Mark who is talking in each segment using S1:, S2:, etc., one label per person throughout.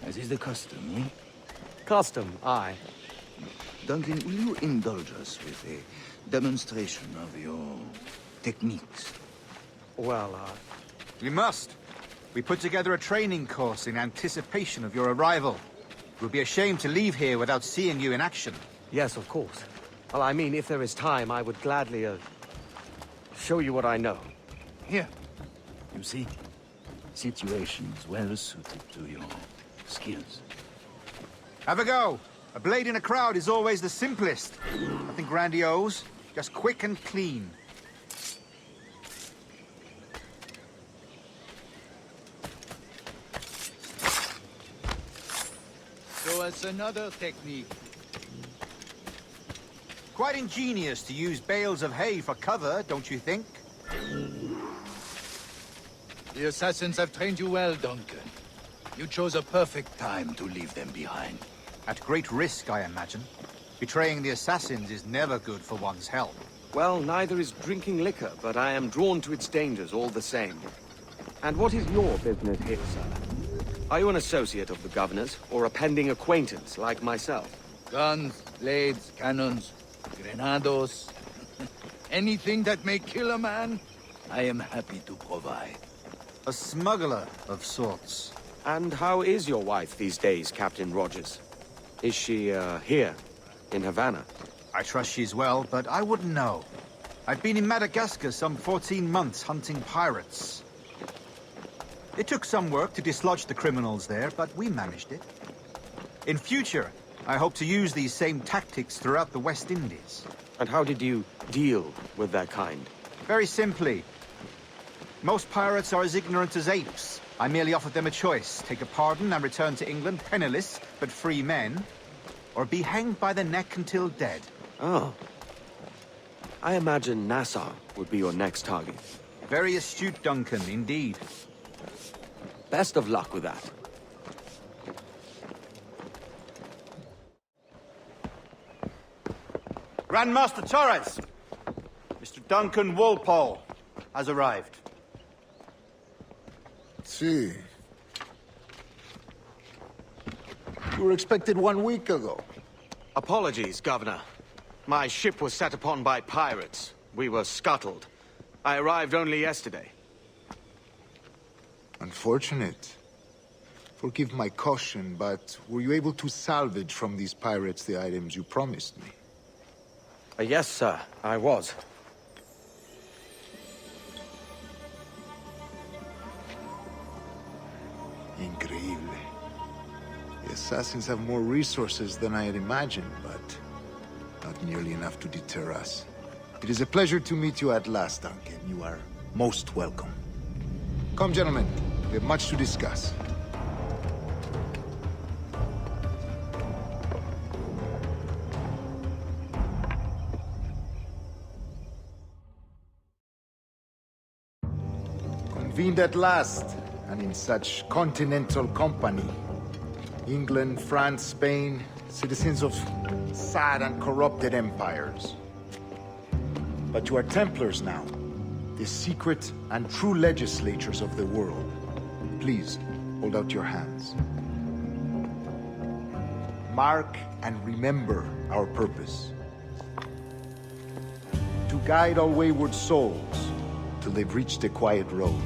S1: as is the custom, eh?
S2: Custom, aye.
S1: Duncan, will you indulge us with a demonstration of your techniques?
S2: Well,
S3: We must. We put together a training course in anticipation of your arrival. It would be a shame to leave here without seeing you in action.
S2: yes, of course. Well, I mean, if there is time, I would gladly, show you what I know.
S1: Here. You see? Situations well suited to your skills.
S3: Have a go. A blade in a crowd is always the simplest. Nothing grandiose, just quick and clean.
S4: So it's another technique.
S3: Quite ingenious to use bales of hay for cover, don't you think?
S4: The assassins have trained you well, Duncan. You chose a perfect time to leave them behind.
S3: At great risk, I imagine. Betraying the assassins is never good for one's health.
S2: Well, neither is drinking liquor, but I am drawn to its dangers all the same. And what is your business here, sir? Are you an associate of the governor's, or a pending acquaintance like myself?
S4: Guns, blades, cannons, grenados. Anything that may kill a man, I am happy to provide.
S3: A smuggler of sorts.
S2: And how is your wife these days, Captain Rogers? Is she, here, in Havana?
S3: I trust she's well, but I wouldn't know. I've been in Madagascar some 14 months hunting pirates. It took some work to dislodge the criminals there, but we managed it. In future, I hope to use these same tactics throughout the West Indies.
S2: And how did you deal with that kind?
S3: Very simply. Most pirates are as ignorant as apes. I merely offered them a choice. Take a pardon and return to England penniless, but free men. Or be hanged by the neck until dead.
S2: Oh. I imagine Nassau would be your next target.
S3: Very astute, Duncan, indeed.
S2: Best of luck with that.
S3: Grandmaster Torres! Mr. Duncan Walpole has arrived.
S5: See. You were expected 1 week ago.
S2: Apologies, Governor. My ship was set upon by pirates. We were scuttled. I arrived only yesterday.
S5: Unfortunate. Forgive my caution, but were you able to salvage from these pirates the items you promised me?
S2: Yes, sir, I was.
S5: Increíble. The assassins have more resources than I had imagined, but not nearly enough to deter us. It is a pleasure to meet you at last, Duncan. You are most welcome. Come, gentlemen. We have much to discuss. Convened at last, and in such continental company. England, France, Spain, citizens of sad and corrupted empires. But you are Templars now, the secret and true legislatures of the world. Please, hold out your hands. Mark and remember our purpose. To guide all wayward souls till they've reached a quiet road.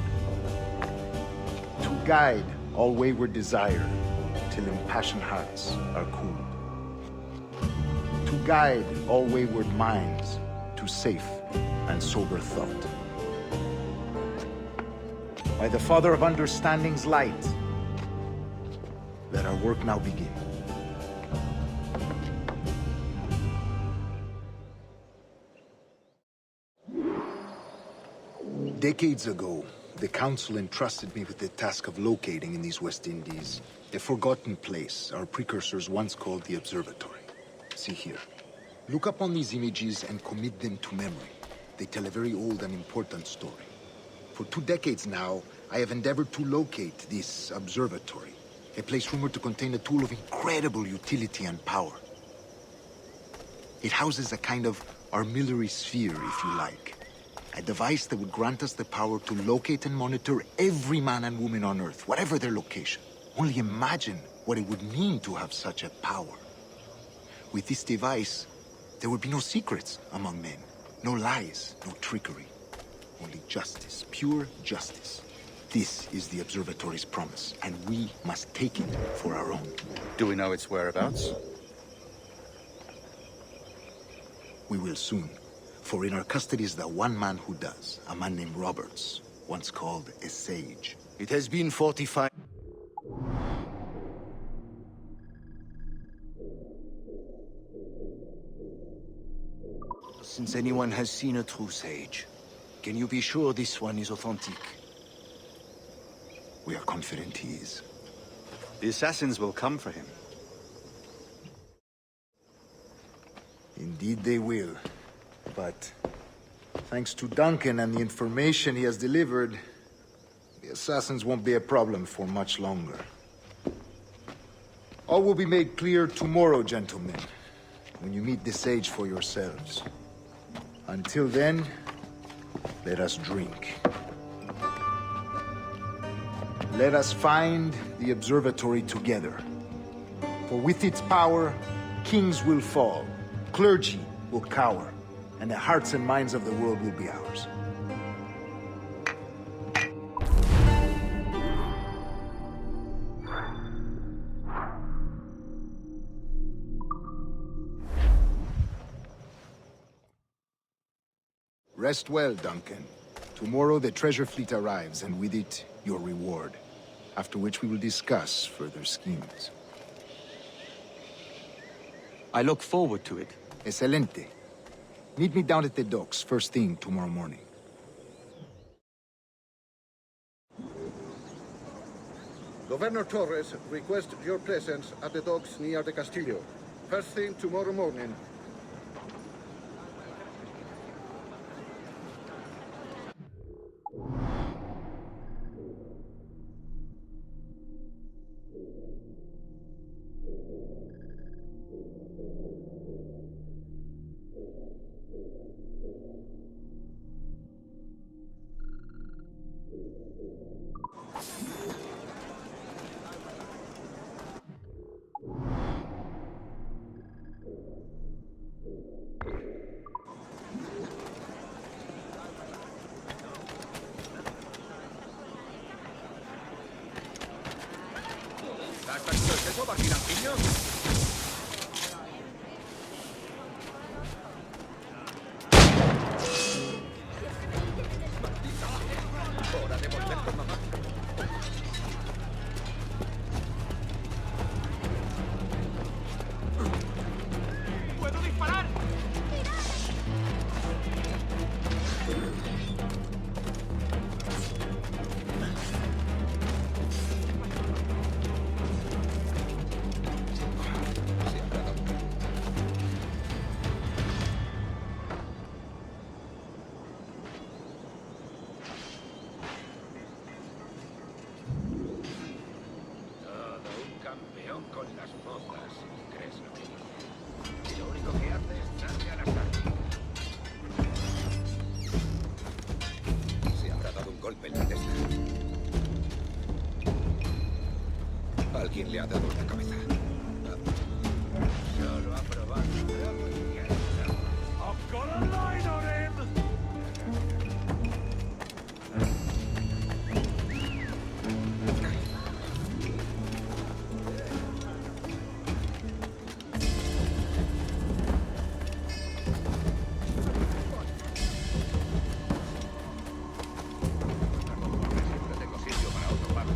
S5: To guide all wayward desire till impassioned hearts are cooled. To guide all wayward minds to safe and sober thought. By the Father of Understanding's light, let our work now begin. Decades ago, the Council entrusted me with the task of locating in these West Indies a forgotten place our precursors once called the Observatory. See here. Look upon these images and commit them to memory. They tell a very old and important story. For 2 decades now, I have endeavored to locate this observatory, a place rumored to contain a tool of incredible utility and power. It houses a kind of armillary sphere, if you like. A device that would grant us the power to locate and monitor every man and woman on Earth, whatever their location. Only imagine what it would mean to have such a power. With this device, there would be no secrets among men. No lies, no trickery. Only justice, pure justice. This is the Observatory's promise, and we must take it for our own.
S3: Do we know its whereabouts?
S5: We will soon. For in our custody is the one man who does, a man named Roberts, once called a sage. It has been 45...
S1: Since anyone has seen a true sage, can you be sure this one is authentic?
S5: We are confident he is.
S3: The assassins will come for him.
S5: Indeed they will. But thanks to Duncan and the information he has delivered, the assassins won't be a problem for much longer. All will be made clear tomorrow, gentlemen, when you meet the sage for yourselves. Until then, let us drink. Let us find the observatory together. For with its power, kings will fall, clergy will cower, and the hearts and minds of the world will be ours. Rest well, Duncan. Tomorrow the treasure fleet arrives, and with it, your reward. After which we will discuss further schemes.
S2: I look forward to it.
S5: Excelente. Meet me down at the docks first thing tomorrow morning.
S6: Governor Torres requests your presence at the docks near the Castillo. First thing tomorrow morning.
S7: Alguien le ha dado en la cabeza. Solo ha probado algo y ya está. I've got a line on him! Siempre tengo sitio para otro palo.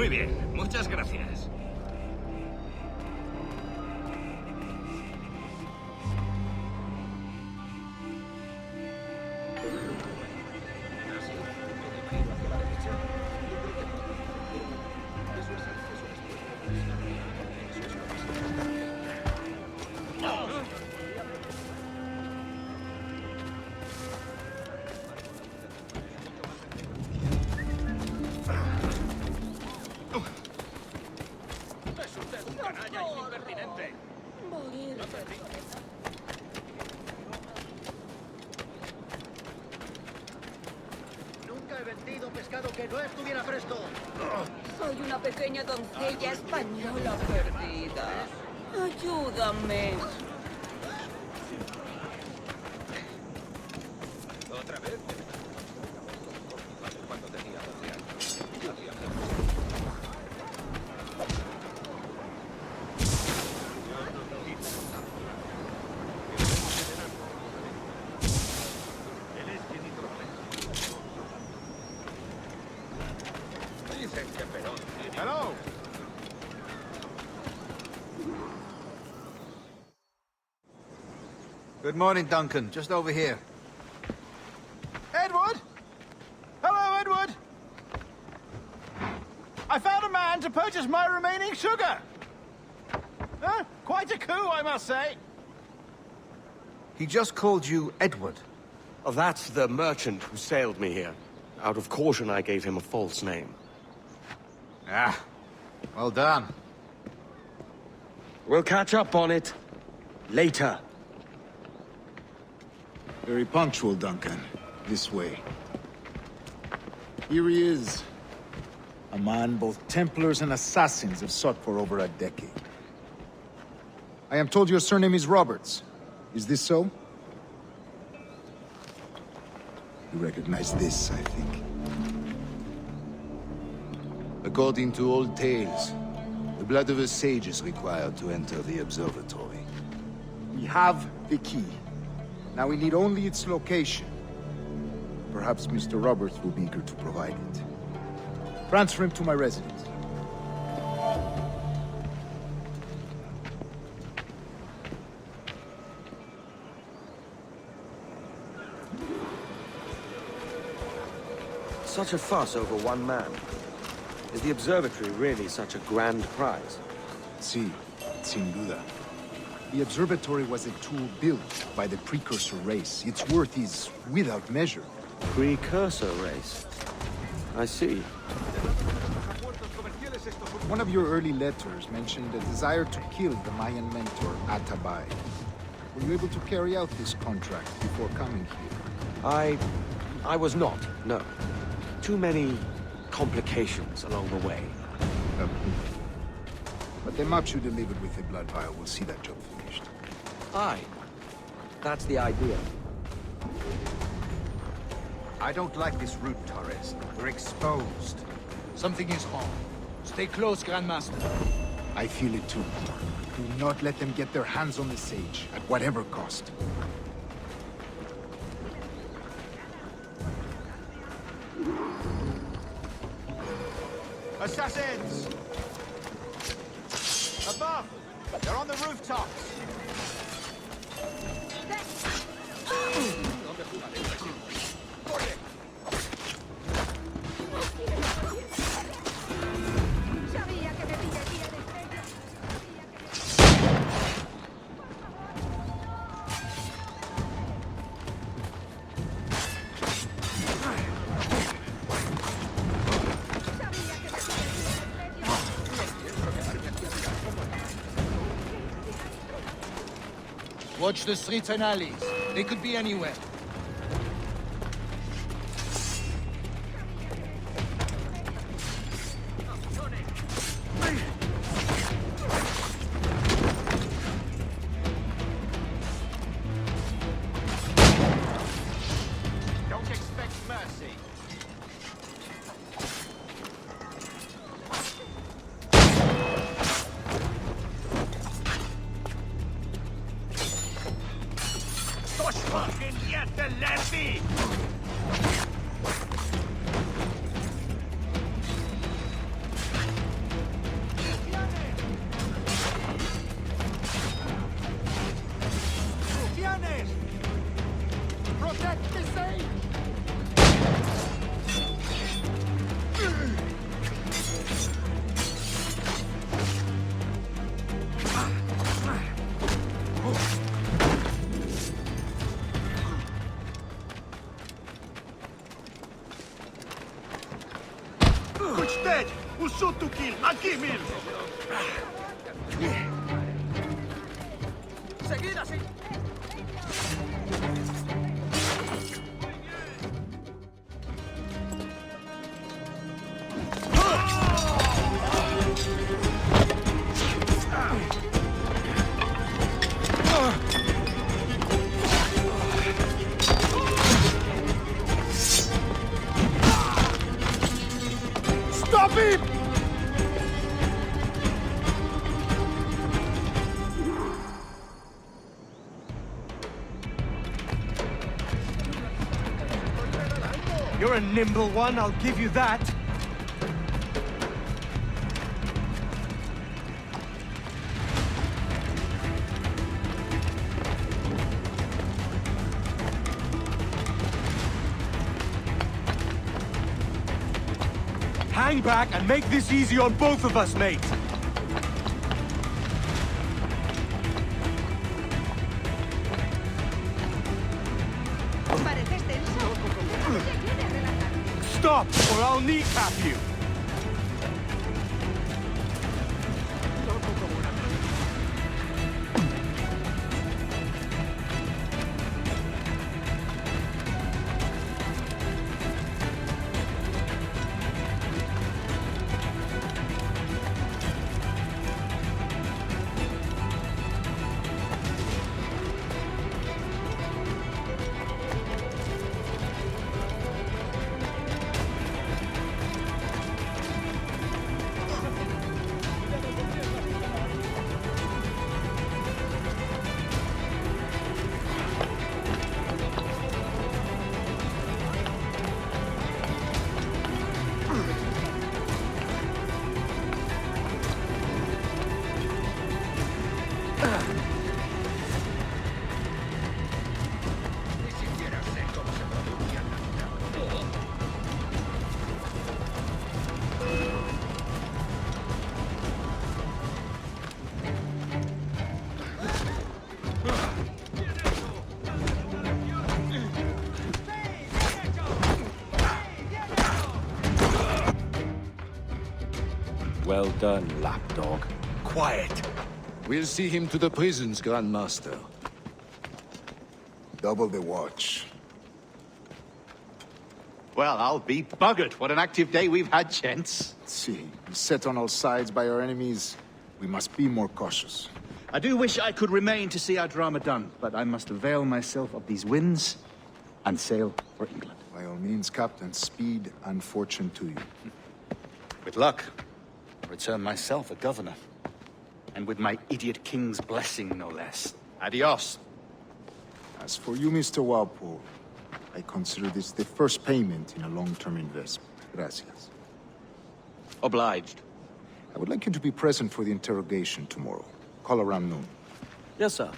S7: Muy bien, muchas gracias. Es usted un canalla y impertinente.
S8: Nunca he vendido pescado que no estuviera fresco.
S9: Soy una pequeña doncella española perdida. Ayúdame.
S7: ¿Otra vez? Cuando tenía 12 años. Dicen que Perón tiene...
S3: Hello! Good morning, Duncan. Just over here. Edward? Hello, Edward! I found a man to purchase my remaining sugar! Huh? Quite a coup, I must say. He just called you Edward.
S2: Oh, that's the merchant who sailed me here. Out of caution, I gave him a false name.
S3: Ah, well done.
S2: We'll catch up on it later.
S5: Very punctual, Duncan. This way. Here he is. A man both Templars and Assassins have sought for over a decade. I am told your surname is Roberts. Is this so? You recognize this, I think.
S1: According to old tales, the blood of a sage is required to enter the observatory.
S5: We have the key. Now we need only its location. Perhaps Mr. Roberts will be eager to provide it. Transfer him to my residence.
S2: Such a fuss over one man. Is the observatory really such a grand prize?
S5: Sí, sin duda. The observatory was a tool built by the precursor race. Its worth is without measure.
S2: Precursor race. I see.
S5: One of your early letters mentioned a desire to kill the Mayan mentor, Adewale. Were you able to carry out this contract before coming here?
S2: I was not, no. Too many complications along the way.
S5: But the maps you delivered with the blood vial will see that job finished.
S2: Aye. That's the idea.
S3: I don't like this route, Torres. We're exposed.
S4: Something is wrong. Stay close, Grandmaster.
S5: I feel it too. Do not let them get their hands on the sage, at whatever cost.
S3: Assassins! Above! They're on the rooftops!
S9: Sabía que me pillaría de frente.
S4: Watch the streets and alleys. They could be anywhere.
S3: Don't expect mercy.
S7: Fucking get the lefty! dead! Who shoot to kill? Akimil!
S8: Seguid así.
S7: Stop him!
S2: You're a nimble one, I'll give you that. Hang back and make this easy on both of us, mate.
S9: Pareces tenso. Seguid a relajarte.
S2: Stop, or I'll kneecap you.
S10: Well done, lapdog.
S2: Quiet.
S4: We'll see him to the prisons, Grand Master.
S5: Double the watch.
S3: Well, I'll be buggered. What an active day we've had, gents.
S5: See, set on all sides by our enemies, we must be more cautious.
S3: I do wish I could remain to see our drama done, but I must avail myself of these winds and sail for England.
S5: By all means, Captain, speed and fortune to you.
S3: With luck, I'll return myself a governor. And with my idiot king's blessing, no less. Adios.
S5: As for you, Mr. Walpole, I consider this the first payment in a long-term investment. Gracias.
S2: Obliged.
S5: I would like you to be present for the interrogation tomorrow. Call around noon.
S2: Yes, sir.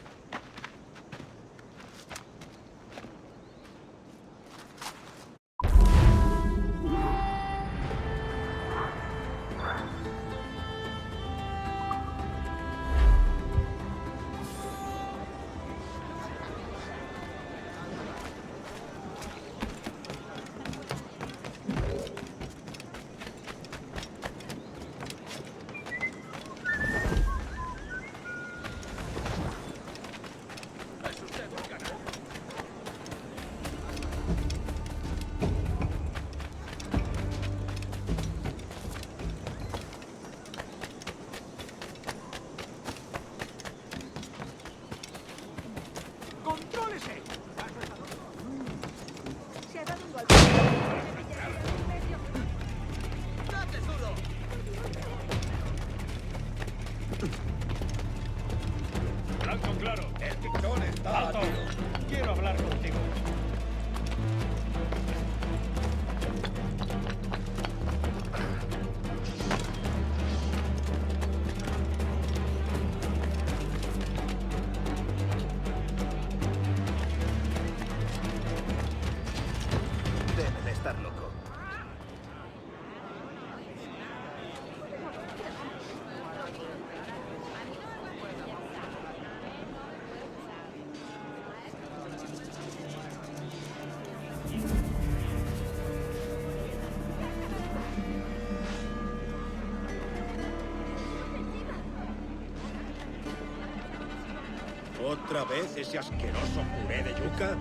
S7: ¿Otra vez ese asqueroso puré de yuca?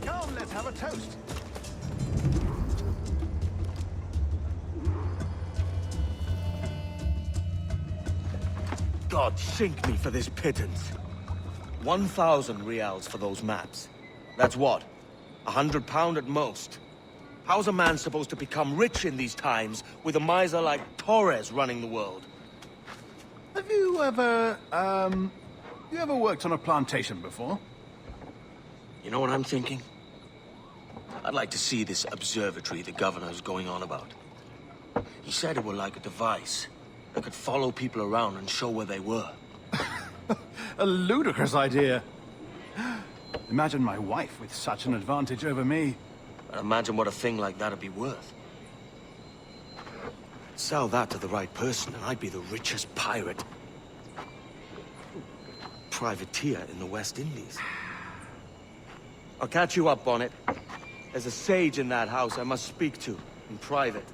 S7: Come, let's have a toast.
S2: God sink me for this pittance. 1,000 reals for those maps. That's what? £100 at most. How's a man supposed to become rich in these times with a miser like Torres running the world?
S7: Have you ever, worked on a plantation before?
S2: You know what I'm thinking? I'd like to see this observatory the governor's going on about. He said it were like a device that could follow people around and show where they were.
S7: A ludicrous idea. Imagine my wife with such an advantage over me.
S2: And imagine what a thing like that'd be worth. Sell that to the right person and I'd be the richest pirate. Privateer in the West Indies. I'll catch you up on it. There's a sage in that house I must speak to, in private.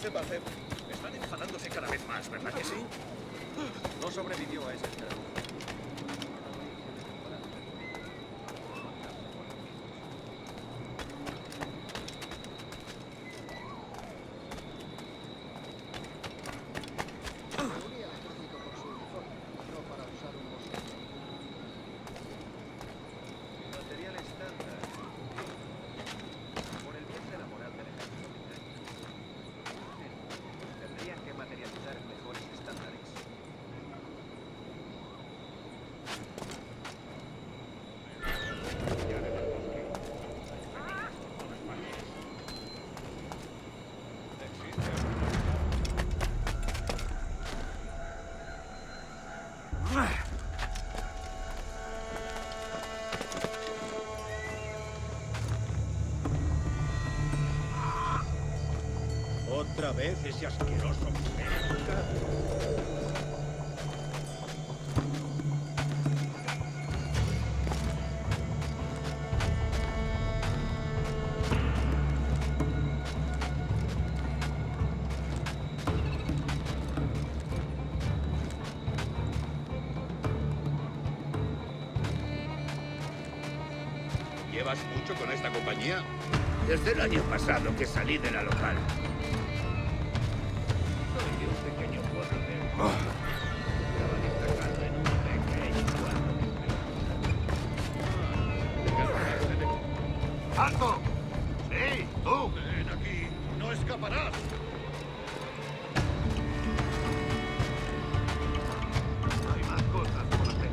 S11: sepa hacer. Están enfadándose cada vez más, ¿verdad que sí? No sobrevivió a ese estrés.
S12: ¿Otra vez ese asqueroso pesca?
S11: ¿Llevas mucho con esta compañía?
S12: Desde el año pasado que salí de la local. Soy de un pequeño pueblo de... Estaba destacando en un pequeño pueblo.
S11: ¡Alto! ¡Sí, tú! ¡Ven aquí! ¡No escaparás! Hay más cosas por hacer.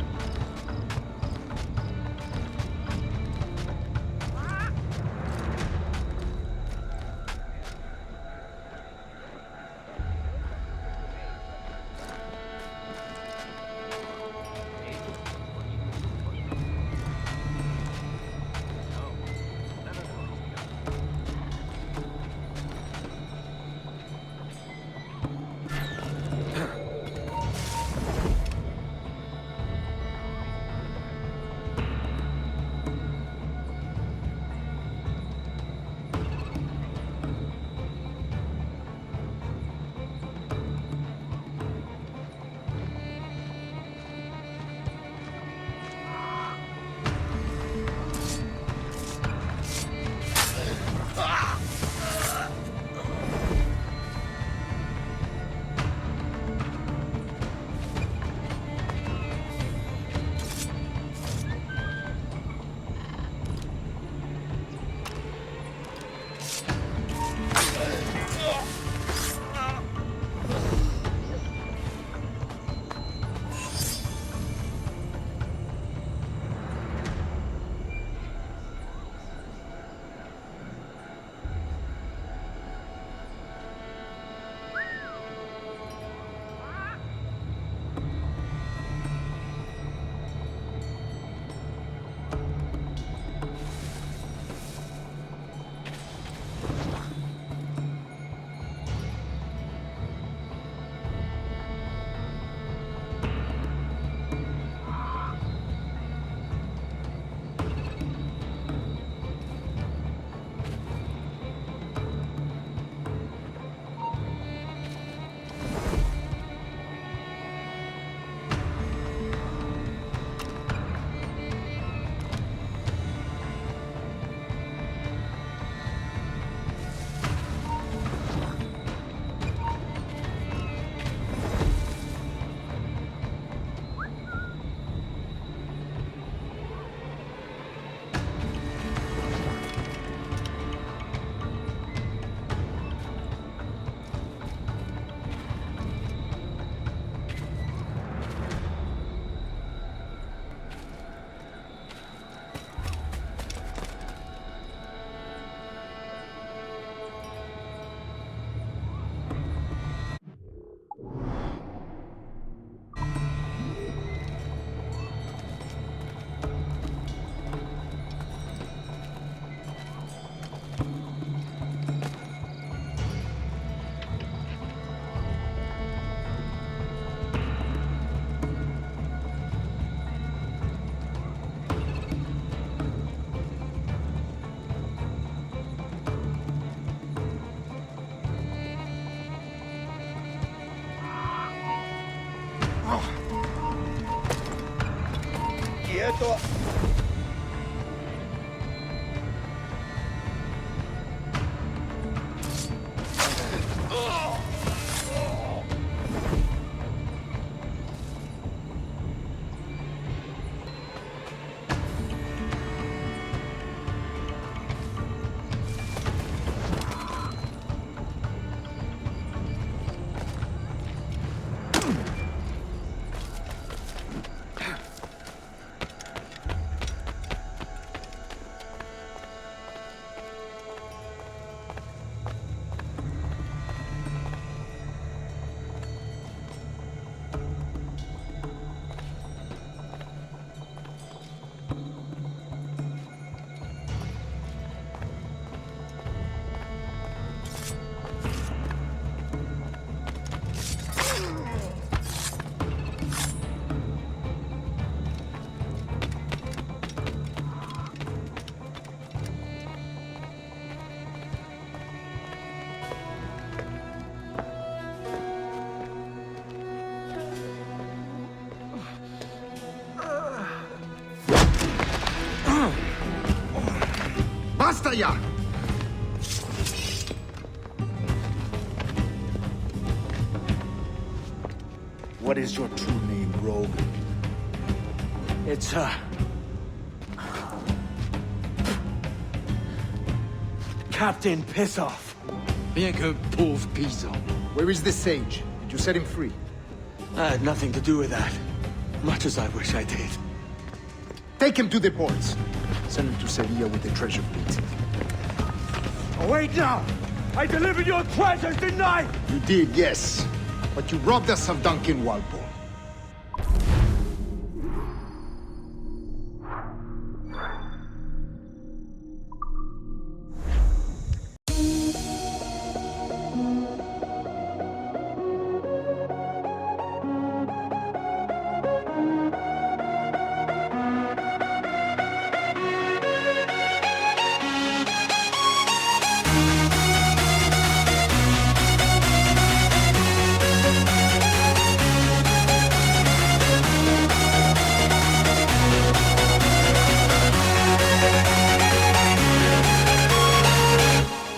S5: Vaya! What is your true name, rogue?
S2: It's, Captain Pissoff.
S4: Bien que pauvre paysan.
S5: Where is the sage? Did you set him free?
S2: I had nothing to do with that. Much as I wish I did.
S5: Take him to the ports. Send him to Sevilla with the treasure fleet.
S2: Oh, wait now! I delivered your treasures, didn't I?
S5: You did, yes. But you robbed us of Duncan Walpole.